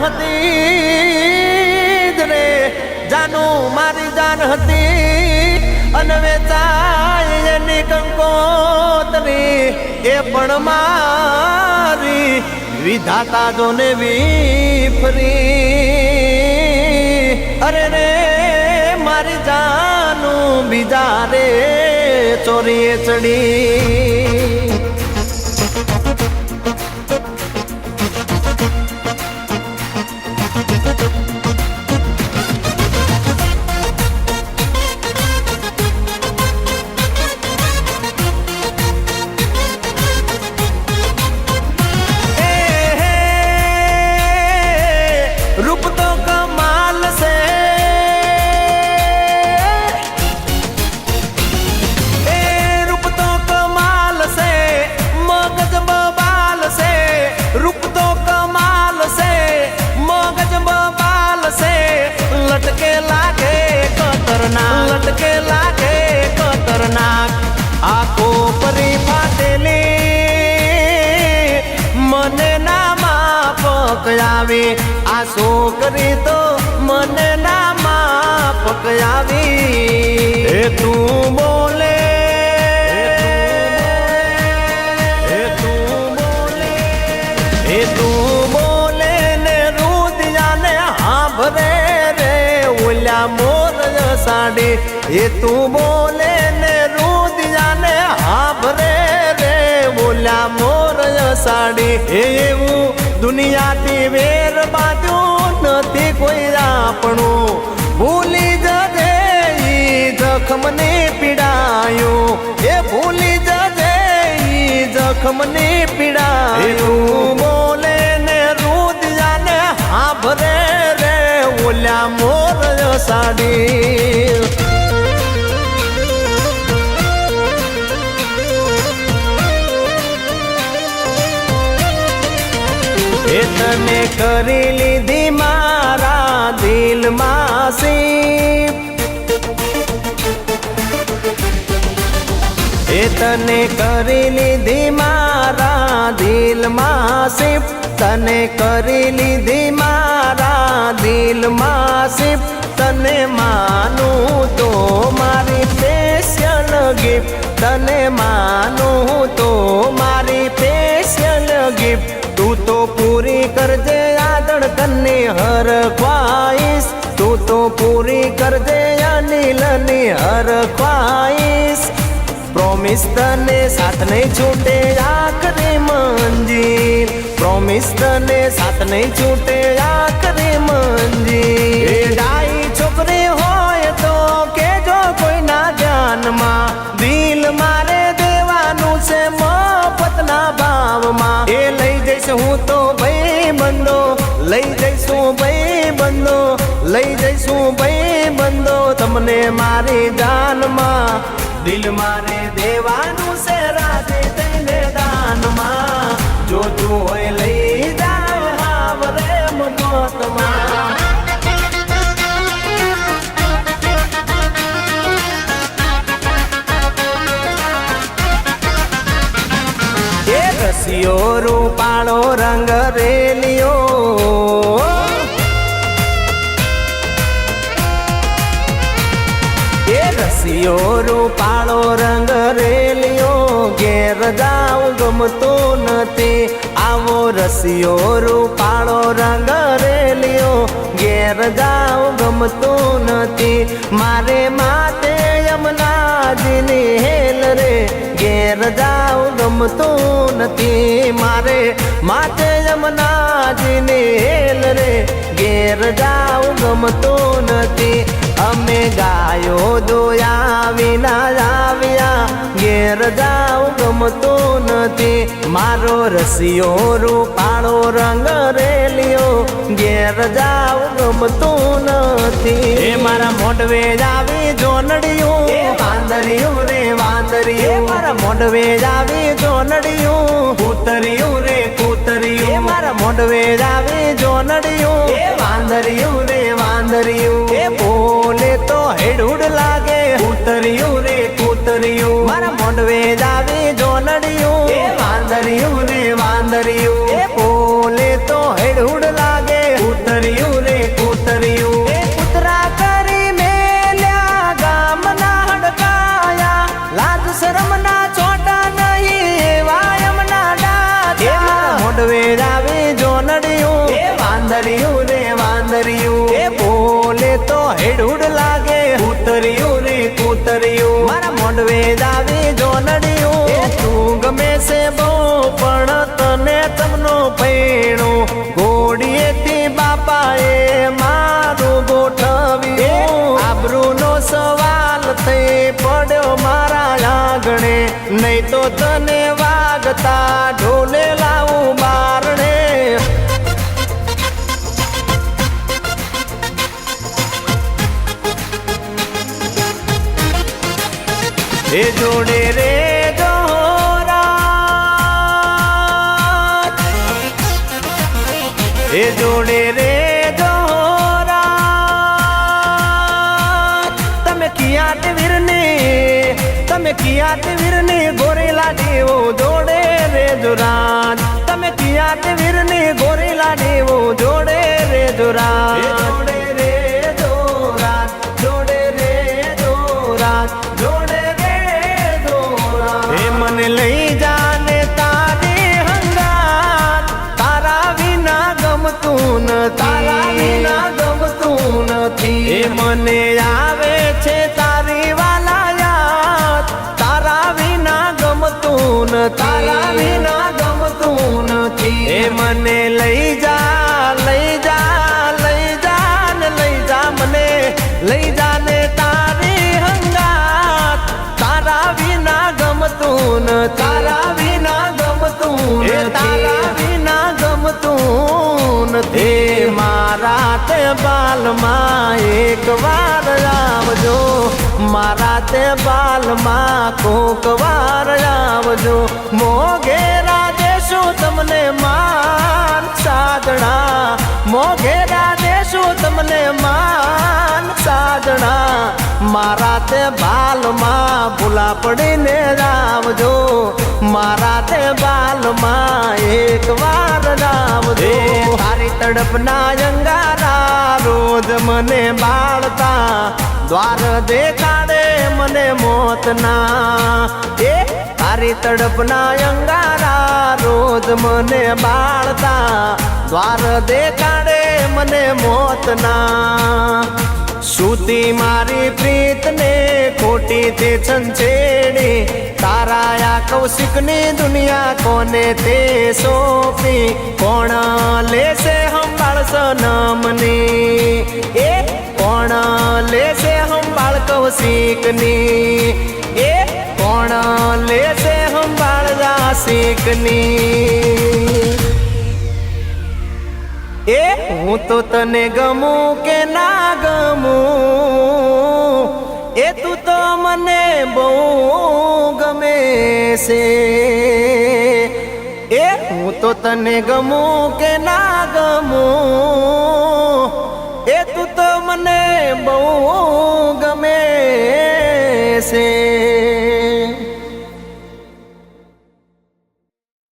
હતી રે, જાનું મારી જાન હતી અને વેચાય એની કંકોતરી એ પણ મારી વિધાતા જોને વિફરી અરે રે મારી જાનું બીજા રે ચોરીએ ચડી લટકે લાગે ખતરનાક આખો પરી ફાટેલી મને ના માફક આવે આ છોકરી તો મને ના માફક આવી એ તું બોલે ને રુદિયાને હાંભરે રે ઓલ્યા મોર સાડી એ તું બોલે ને રુદિયાને હાંભરે રે બોલ્યા મોર સાડી એવું દુનિયાથી વેર બાજુ નથી કોઈ આપણું ભૂલી જજે ઈ જખમને પીડાયું એ ભૂલી જજે ઈ જખમને પીડાયું તું બોલે ને રુદિયાને હાંભરે રે ઓલ્યા મોર સાડી એ તને કરી લીધી મારા દિલમાં સીપ એ તને કરી લીધી મારા દિલમાં સીપ તને કરી લીધી મારા દિલમાં સીપ તને માનું તો મારી સ્પેશિયલ ગિફ્ટ તને માનું તો મારી સ્પેશિયલ ગિફ્ટ તું તો પૂરી કરજે આ ધડકનની હર ખ્વાઈશ તું તો પૂરી કરજે અનિલની હર ખ્વાઈશ પ્રોમિસ તને સાથ નહીં છૂટે આખરી મંજિલ પ્રોમિસ તને સાથ નહીં છૂટે આખરી મંજિલ એ ડાઈ છોકરી હોય તો કેજો કોઈના ધ્યાનમાં દિલ મારે દેવાનું છે મફતના ભાવમાં એ લઈ જઈશ હું તો ભાઈ બંધો લઈ જઈશું ભાઈ બંધો લઈ જઈશું ભાઈ બંધો તમને મારી જાનમાં દિલ મારે દેવાનું છે રાતે તને દાનમાં જોતું હોય લઈ જાવ હાવરે મફતમાં એ રસિયો રૂપાળો રંગ રેલિયો રસિયો રૂપાળો રંગ રેલિયો ઘેર જાવ ગમતો નથી આવો રસિયો રૂપાળો રંગ રેલિયો ઘેર જાવ ગમતો નથી મારે માતે યમુનાજીની હેલ રે ઘેર જાવ ગમતો નથી મારે માતે યમુનાજીની હેલ રે ઘેર જાવ ગમતો નથી અમે ગાયો દોયા વિના આવ્યા ઘેર જાવ ગમતો નથી મારો રસિયો રૂપાળો રંગ રેલિયો ઘેર જાવ ગમતો નથી એ મારા મોઢવે આવી જોનડિયું વાંદરિયું રે વાંદરિયું મારા મોઢવે આવી જોનડિયું કૂતરિયું રે કૂતરિયું મારા મોઢવે આવી જોનડિયું વાંદરિયું રે વાંદરિયું એ બોલે તો હેડુડ લાગે કૂતરિયું રે કૂતરિયું મારા મોઢવે આવી જોનડિયું વાંદરિયું રે વાંદરિયું એ બોલે તો હેડુડ લાગે વાંદરિયું રે વાંદરિયું એ બોલે તો હેડુડ લાગે કૂતરિયું રે કૂતરિયું મારા મોઢવે દાવી જોનડિયું એ તું ગમે છે બહુ પણ તને તમનો પૈણું ઘોડીએથી બાપાએ મારું ગોઠવ્યું આબરૂનો સવાલ થઈ પડ્યો મારા આંગણે નહીં તો તને વાગતા ઢોલે લાવું બારણે એ જોડે રે જોરા એ જોડે રે જોરા તમે કિયાટ વીરની ગોરેલા દેવો જોડે રે જોરાજ તમે કિયાટ વીરની ગોરેલા દેવો જોડે રે જોરાજ જોડે રે જોરાજ જોડે રે જોરાજ જોડે મને લઈ જાને તારી હંગાત તારા વિના ગમતું નથી એ મને આવે છે તારી વાલા યાદ તારા વિના ગમતું નથી એ મને લઈ જા મને લઈ જાને તારી હંગાત તારા વિના ગમતું નથી મારા તે બાલમાં એક વાર આવજો મારા તે બાલમાં કોક વાર આવજો મોઘેરા દેશું તમને માન સાજણા મોઘેરા દેશું તમને માન સાજણા મારા તે બાલમાં ભૂલા પડીને આવજો મારા તે બાલમાં એક વાર આવજો તારી તડપના અંગારા રોજ મને બાળતા દ્વાર દેખાડે મને મોતના એ તારી તડપના અંગારા રોજ મને બાળતા દ્વાર દેખાડે મને મોતના સુતી મારી પ્રીતને ખોટી તે છંછેડી તારા આ કૌશિકની દુનિયા કોને તે સોંપી કોણ લેશે સંભાળ સનમની એ કોણ લેશે સંભાળ કૌશિકની એ કોણ લેશે સંભાળ જાસિકની એ હું તો તને ગમું કે ના ગમું એ તું તો મને બહુ ગમે છે એ હું તો તને ગમું કે ના ગમું એ તું તો મને બહુ ગમે છે